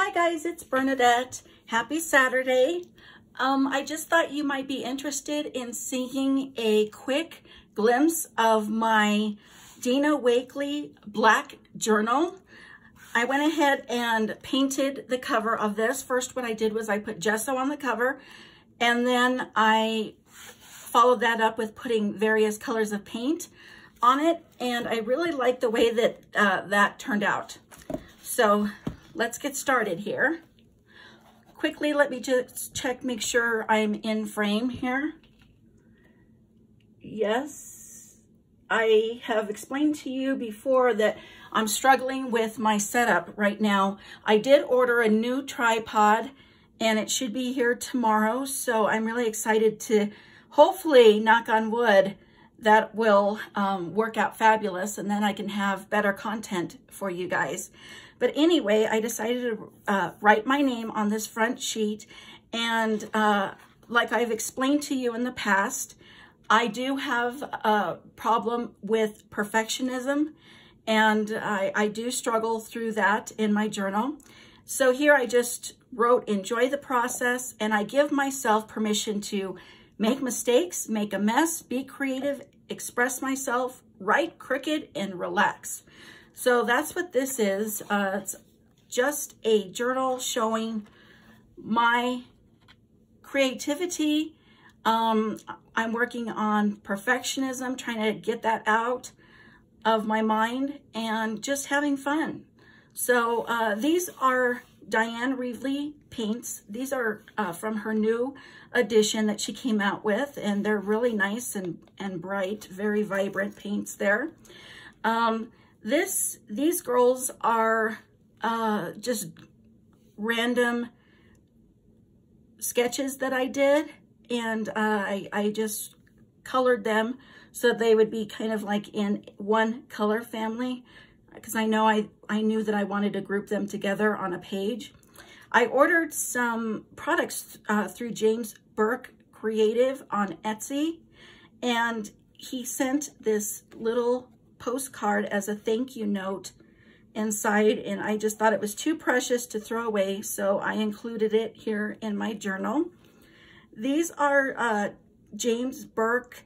Hi guys, it's Bernadette. Happy Saturday. I just thought you might be interested in seeing a quick glimpse of my Dina Wakley black journal. I went ahead and painted the cover of this. First, what I did was I put gesso on the cover, and then I followed that up with putting various colors of paint on it, and I really like the way that that turned out. So let's get started here. Quickly, let me just check, make sure I'm in frame here. Yes, I have explained to you before that I'm struggling with my setup right now. I did order a new tripod and it should be here tomorrow. So I'm really excited to hopefully, knock on wood, that will work out fabulous, and then I can have better content for you guys. But anyway, I decided to write my name on this front sheet, and like I've explained to you in the past, I do have a problem with perfectionism, and I do struggle through that in my journal. So here I just wrote, enjoy the process, and I give myself permission to make mistakes, make a mess, be creative, express myself, write crooked, and relax. So that's what this is. It's just a journal showing my creativity. I'm working on perfectionism, trying to get that out of my mind, and just having fun. So these are Dina Wakley paints. These are from her new edition that she came out with, and they're really nice and bright, very vibrant paints there. These girls are just random sketches that I did, and I just colored them so they would be kind of like in one color family, because I knew that I wanted to group them together on a page. I ordered some products through James Burke Creative on Etsy, and he sent this little postcard as a thank you note inside, and I just thought it was too precious to throw away, so I included it here in my journal. These are James Burke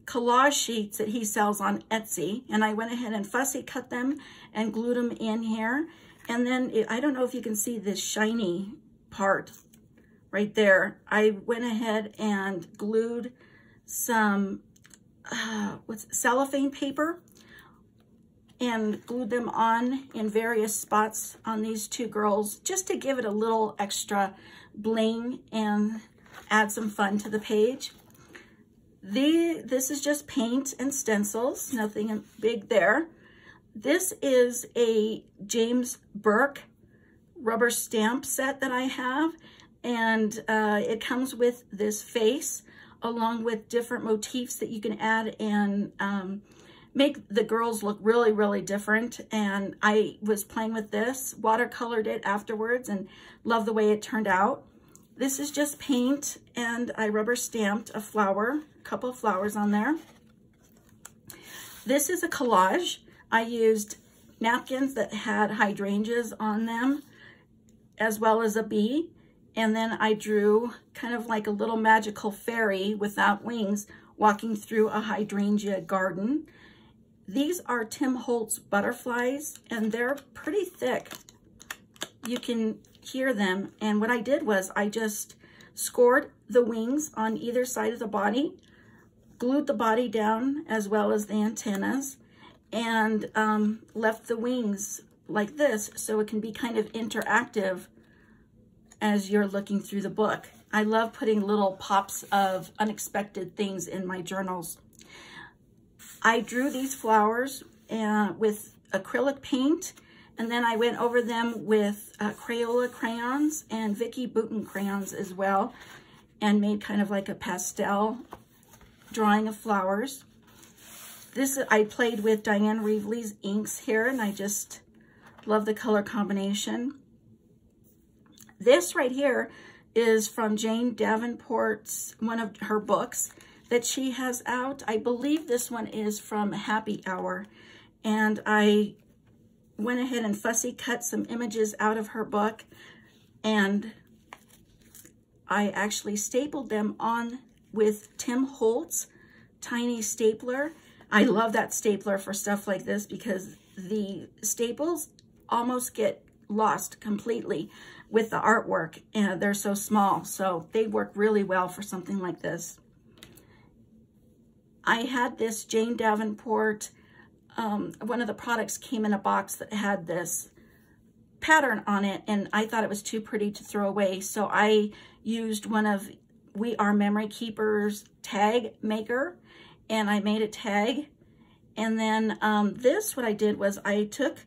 collage sheets that he sells on Etsy, and I went ahead and fussy cut them and glued them in here. And then I don't know if you can see this shiny part right there. I went ahead and glued some cellophane paper and glued them on in various spots on these two girls, just to give it a little extra bling and add some fun to the page. This is just paint and stencils, nothing big there. This is a James Burke rubber stamp set that I have, and it comes with this face along with different motifs that you can add and make the girls look really, really different. And I was playing with this, watercolored it afterwards, and love the way it turned out. This is just paint, and I rubber stamped a flower, a couple of flowers on there. This is a collage. I used napkins that had hydrangeas on them, as well as a bee. And then I drew kind of like a little magical fairy without wings walking through a hydrangea garden. These are Tim Holtz butterflies, and they're pretty thick. You can hear them. And what I did was I just scored the wings on either side of the body, glued the body down as well as the antennas, and left the wings like this so it can be kind of interactive as you're looking through the book. I love putting little pops of unexpected things in my journals. I drew these flowers with acrylic paint, and then I went over them with Crayola crayons and Vicki Boutin crayons as well, and made kind of like a pastel drawing of flowers. I played with Dina Wakley's inks here, and I just love the color combination. This right here is from Jane Davenport's, one of her books that she has out. I believe this one is from Happy Hour, and I went ahead and fussy cut some images out of her book, and I actually stapled them on with Tim Holtz tiny stapler. I love that stapler for stuff like this because the staples almost get lost completely with the artwork, and they're so small, so they work really well for something like this. I had this Jane Davenport, one of the products came in a box that had this pattern on it, and I thought it was too pretty to throw away, so I used one of We Are Memory Keepers tag maker, and I made a tag. And then what I did was I took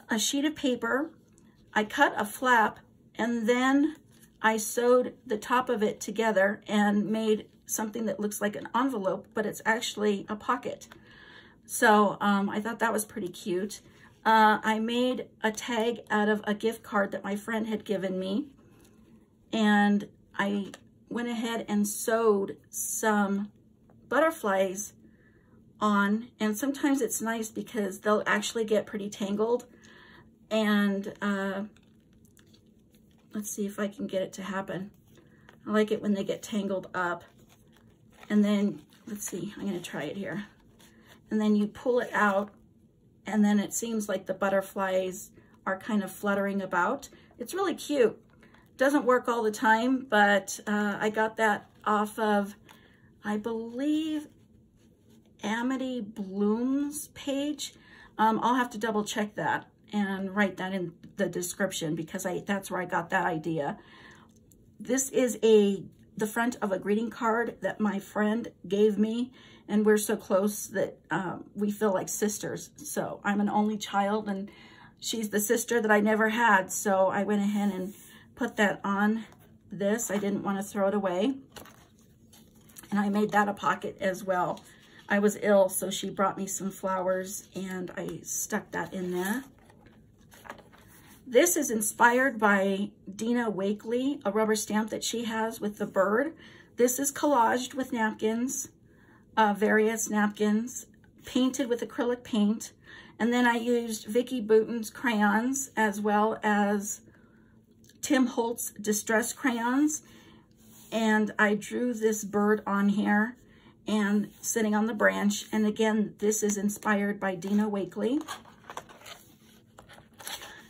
a sheet of paper, I cut a flap, and then I sewed the top of it together and made something that looks like an envelope, but it's actually a pocket. So I thought that was pretty cute. I made a tag out of a gift card that my friend had given me, and I went ahead and sewed some butterflies on, and sometimes it's nice because they'll actually get pretty tangled. And let's see if I can get it to happen. I like it when they get tangled up. And then, let's see, I'm gonna try it here. And then you pull it out, and then it seems like the butterflies are kind of fluttering about. It's really cute. Doesn't work all the time, but I got that off of, I believe, Amity Bloom's page. I'll have to double check that and write that in the description because that's where I got that idea. This is the front of a greeting card that my friend gave me, and we're so close that we feel like sisters. So I'm an only child, and she's the sister that I never had. So I went ahead and put that on this. I didn't want to throw it away. And I made that a pocket as well. I was ill, so she brought me some flowers, and I stuck that in there. This is inspired by Dina Wakley, a rubber stamp that she has with the bird. This is collaged with napkins, various napkins, painted with acrylic paint. And then I used Vicky Bouton's crayons as well as Tim Holtz Distress crayons. And I drew this bird on here and sitting on the branch. And again, this is inspired by Dina Wakley.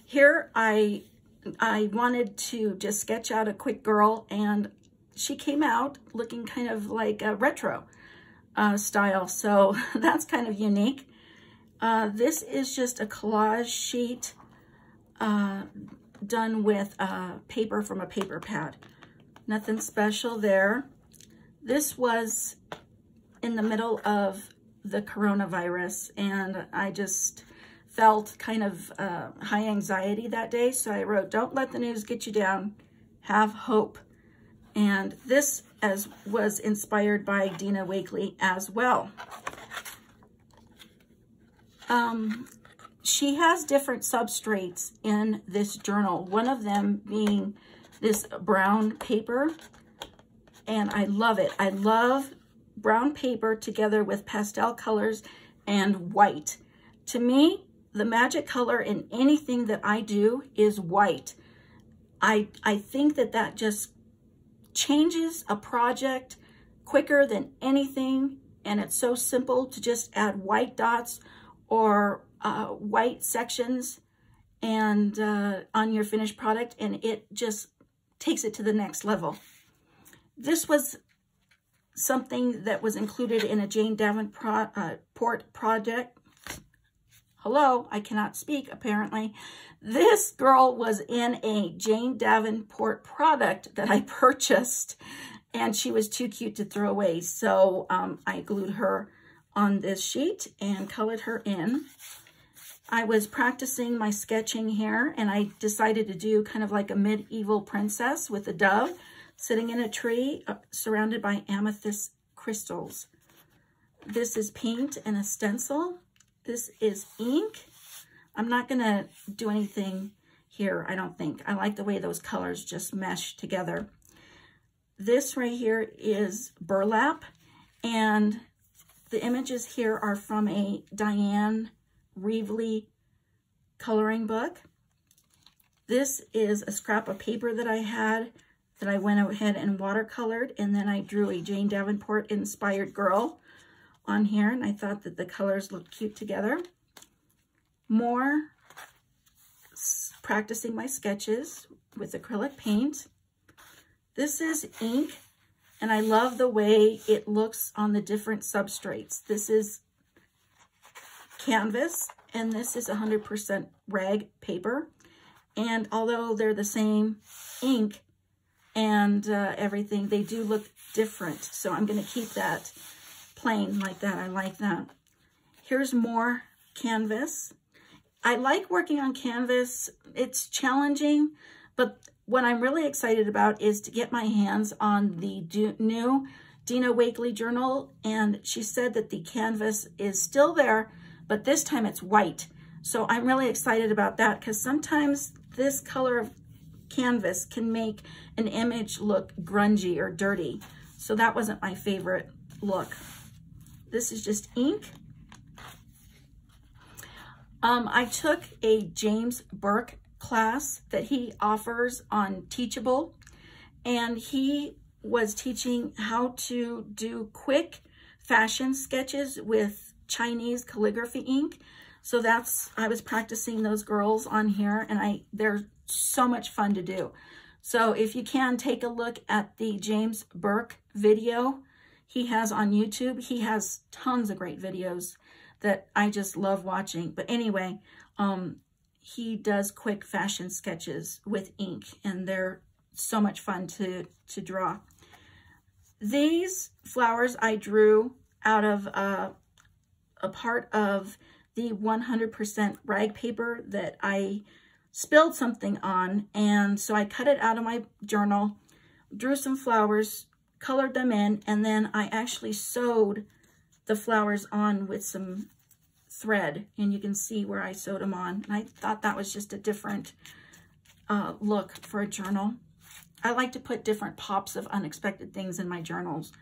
Here, I wanted to just sketch out a quick girl, and she came out looking kind of like a retro style. So that's kind of unique. This is just a collage sheet done with paper from a paper pad. Nothing special there. This was in the middle of the coronavirus, and I just felt kind of high anxiety that day. So I wrote, "Don't let the news get you down, have hope." And this was inspired by Dina Wakley as well. She has different substrates in this journal, one of them being this brown paper, and I love it. I love brown paper together with pastel colors and white. To me, the magic color in anything that I do is white. I think that just changes a project quicker than anything, and it's so simple to just add white dots or white sections and on your finished product, and it just takes it to the next level. This was something that was included in a Jane Davenport project. Hello, I cannot speak apparently. This girl was in a Jane Davenport product that I purchased, and she was too cute to throw away. So I glued her on this sheet and colored her in. I was practicing my sketching here, and I decided to do kind of like a medieval princess with a dove sitting in a tree surrounded by amethyst crystals. This is paint and a stencil. This is ink. I'm not gonna do anything here, I don't think. I like the way those colors just mesh together. This right here is burlap, and the images here are from a Diane Reevely coloring book. This is a scrap of paper that I had that I went ahead and watercolored, and then I drew a Jane Davenport inspired girl on here, and I thought that the colors looked cute together. More practicing my sketches with acrylic paint. This is ink, and I love the way it looks on the different substrates. This is canvas, and this is 100% rag paper. And although they're the same ink and everything, they do look different. So I'm going to keep that plain like that. I like that. Here's more canvas. I like working on canvas. It's challenging, but what I'm really excited about is to get my hands on the new Dina Wakley journal. And she said that the canvas is still there, but this time it's white. So I'm really excited about that, because sometimes this color of canvas can make an image look grungy or dirty. So that wasn't my favorite look. This is just ink. I took a James Burke class that he offers on Teachable, and he was teaching how to do quick fashion sketches with Chinese calligraphy ink. So I was practicing those girls on here, and they're so much fun to do. So if you can, take a look at the James Burke video he has on YouTube. He has tons of great videos that I just love watching. But anyway, he does quick fashion sketches with ink, and they're so much fun to draw. These flowers I drew out of a part of the 100% rag paper that I spilled something on, and so I cut it out of my journal, drew some flowers, colored them in, and then I actually sewed the flowers on with some thread, and you can see where I sewed them on. And I thought that was just a different look for a journal. I like to put different pops of unexpected things in my journals.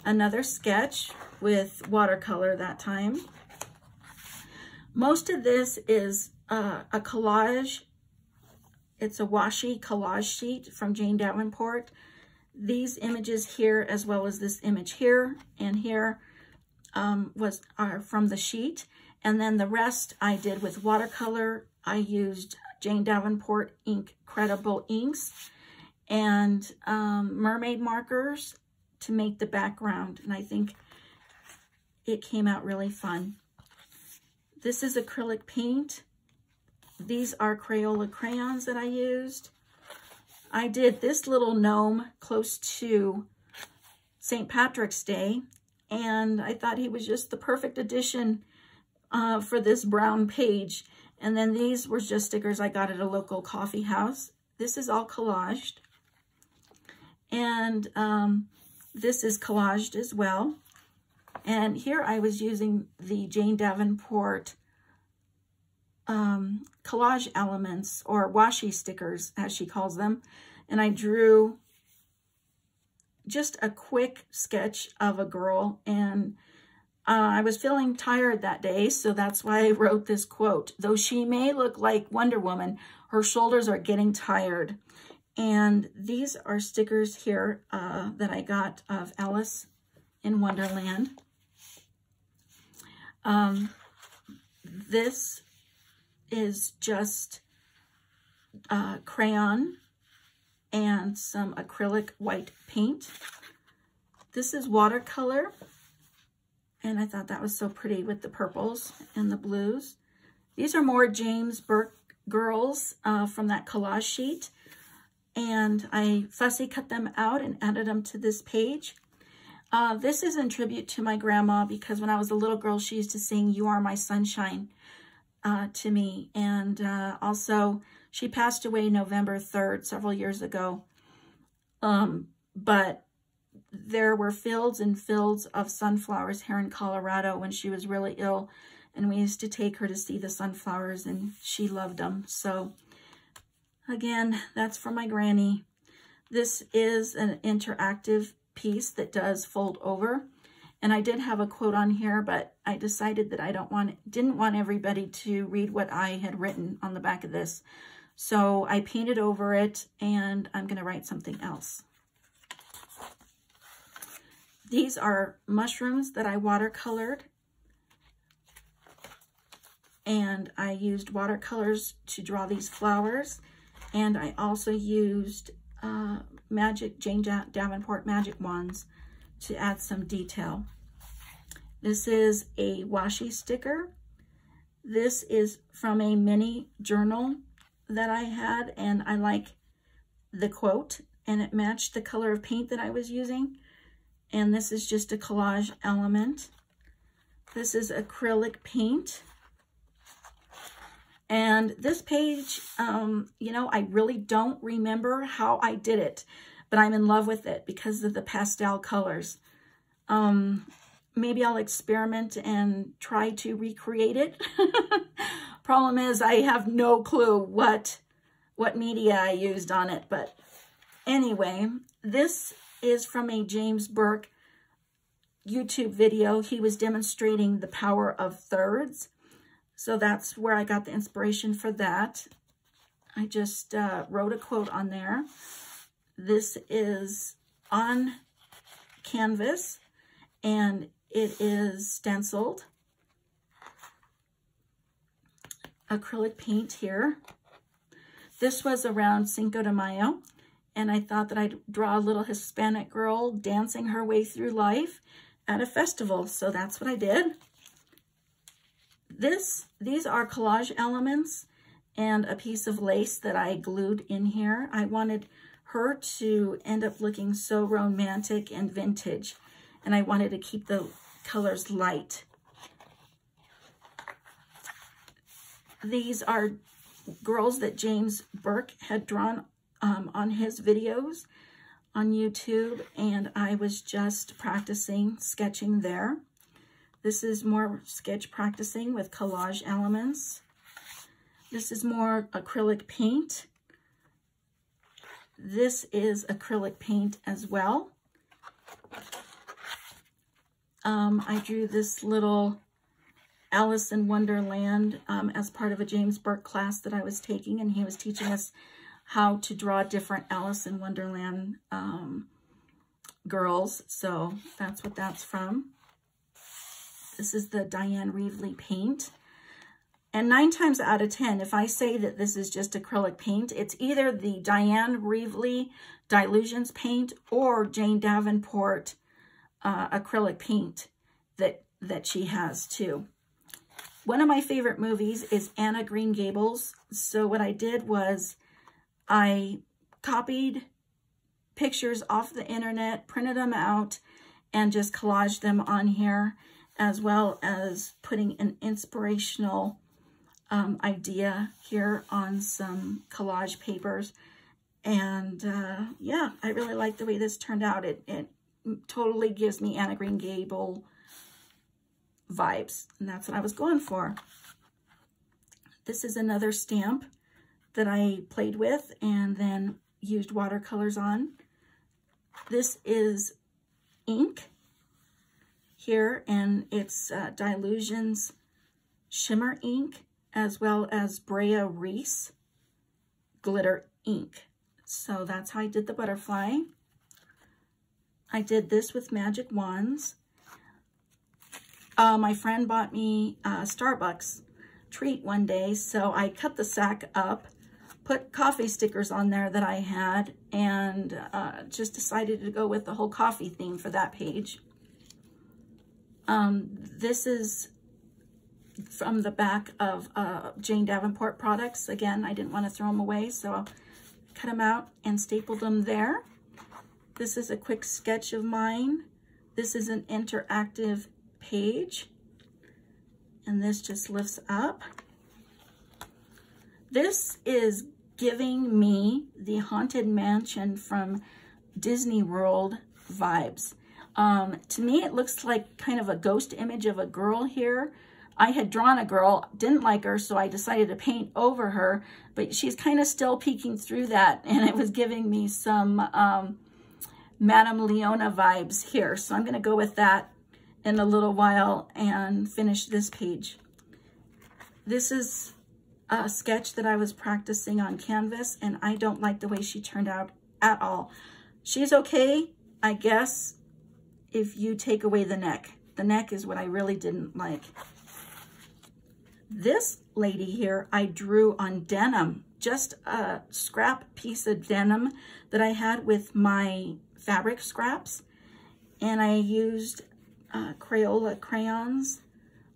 Another sketch with watercolor that time. Most of this is a collage. It's a washi collage sheet from Jane Davenport. These images here, as well as this image here and here, are from the sheet. And then the rest I did with watercolor. I used Jane Davenport Incredible Inks and mermaid markers to make the background. And I think it came out really fun. This is acrylic paint. These are Crayola crayons that I used. I did this little gnome close to St. Patrick's Day, and I thought he was just the perfect addition for this brown page. And then these were just stickers I got at a local coffee house. This is all collaged. And this is collaged as well. And here I was using the Jane Davenport collage elements, or washi stickers, as she calls them. And I drew just a quick sketch of a girl, and I was feeling tired that day, so that's why I wrote this quote. Though she may look like Wonder Woman, her shoulders are getting tired. And these are stickers here that I got of Alice in Wonderland. This is just crayon and some acrylic white paint. This is watercolor, and I thought that was so pretty with the purples and the blues. These are more James Burke girls from that collage sheet, and I fussy cut them out and added them to this page. This is in tribute to my grandma, because when I was a little girl, she used to sing "You Are My Sunshine" to me. And also, she passed away November 3rd, several years ago. But there were fields and fields of sunflowers here in Colorado when she was really ill. And we used to take her to see the sunflowers, and she loved them. So, again, that's for my granny. This is an interactive piece that does fold over. And I did have a quote on here, but I decided that I didn't want everybody to read what I had written on the back of this. So I painted over it, and I'm going to write something else. These are mushrooms that I watercolored. And I used watercolors to draw these flowers. And I also used Jane Davenport Magic Wands to add some detail. This is a washi sticker. This is from a mini journal that I had, and I like the quote, and it matched the color of paint that I was using. And this is just a collage element. This is acrylic paint. And this page, you know, I really don't remember how I did it, but I'm in love with it because of the pastel colors. Maybe I'll experiment and try to recreate it. Problem is, I have no clue what media I used on it. But anyway, this is from a James Burke YouTube video. He was demonstrating the power of thirds. So that's where I got the inspiration for that. I just wrote a quote on there. This is on canvas, and it is stenciled. Acrylic paint here. This was around Cinco de Mayo, and I thought that I'd draw a little Hispanic girl dancing her way through life at a festival, so that's what I did. These are collage elements and a piece of lace that I glued in here. I wanted her to end up looking so romantic and vintage, and I wanted to keep the colors light. These are girls that James Burke had drawn on his videos on YouTube, and I was just practicing sketching there. This is more sketch practicing with collage elements. This is more acrylic paint. This is acrylic paint as well. I drew this little Alice in Wonderland as part of a James Burke class that I was taking, and he was teaching us how to draw different Alice in Wonderland girls. So that's what that's from. This is the Diane Reevely paint. And 9 times out of 10, if I say that this is just acrylic paint, it's either the Diane Reevely Dilutions paint or Jane Davenport acrylic paint that she has too. One of my favorite movies is Anna Green Gables. So what I did was I copied pictures off the internet, printed them out, and just collaged them on here, as well as putting an inspirational idea here on some collage papers. And yeah, I really like the way this turned out. It totally gives me Anna Green Gable vibes, and that's what I was going for. This is another stamp that I played with and then used watercolors on. This is ink here, and it's Dilutions shimmer ink, as well as Brea Reese glitter ink. So that's how I did the butterfly. I did this with Magic Wands. My friend bought me a Starbucks treat one day, so I cut the sack up, put coffee stickers on there that I had, and just decided to go with the whole coffee theme for that page. This is from the back of Jane Davenport products. Again, I didn't want to throw them away, so I cut them out and stapled them there. This is a quick sketch of mine. This is an interactive page, and this just lifts up. This is giving me the Haunted Mansion from Disney World vibes. To me, it looks like kind of a ghost image of a girl here. I had drawn a girl, didn't like her, so I decided to paint over her, but she's kind of still peeking through that, and it was giving me some Madame Leona vibes here. So I'm going to go with that in a little while and finish this page. This is a sketch that I was practicing on canvas, and I don't like the way she turned out at all. She's okay, I guess, if you take away the neck. The neck is what I really didn't like. This lady here, I drew on denim, just a scrap piece of denim that I had with my fabric scraps. And I used Crayola crayons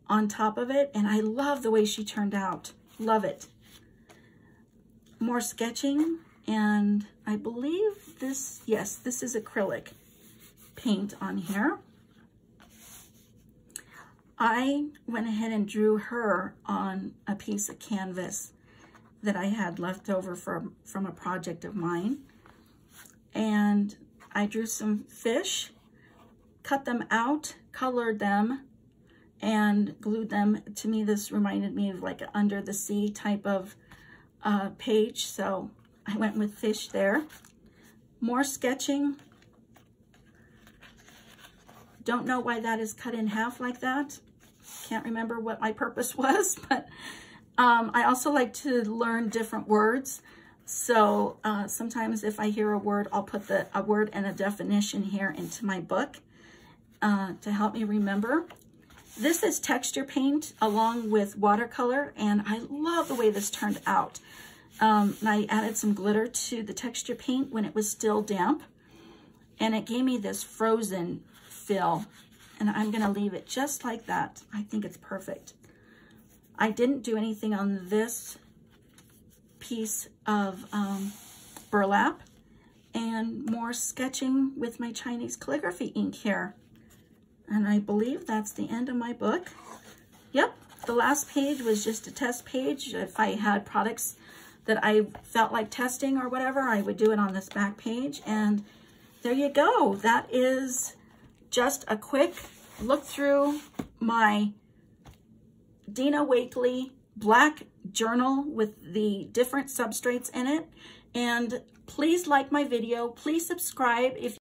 on top of it. And I love the way she turned out. Love it. More sketching. And I believe this, yes, this is acrylic paint on here. I went ahead and drew her on a piece of canvas that I had left over from a project of mine. And I drew some fish, cut them out, colored them, and glued them. To me, this reminded me of like an under the sea type of page. So I went with fish there. More sketching. Don't know why that is cut in half like that. Can't remember what my purpose was, but I also like to learn different words. So sometimes if I hear a word, I'll put a word and a definition here into my book to help me remember. This is texture paint along with watercolor, and I love the way this turned out. And I added some glitter to the texture paint when it was still damp, and it gave me this frozen feel. And I'm gonna leave it just like that. I think it's perfect. I didn't do anything on this piece of burlap, and more sketching with my Chinese calligraphy ink here. And I believe that's the end of my book. Yep, the last page was just a test page. If I had products that I felt like testing or whatever, I would do it on this back page. And there you go. That is just a quick look through my Dina Wakley black journal with the different substrates in it. And please like my video. Please subscribe if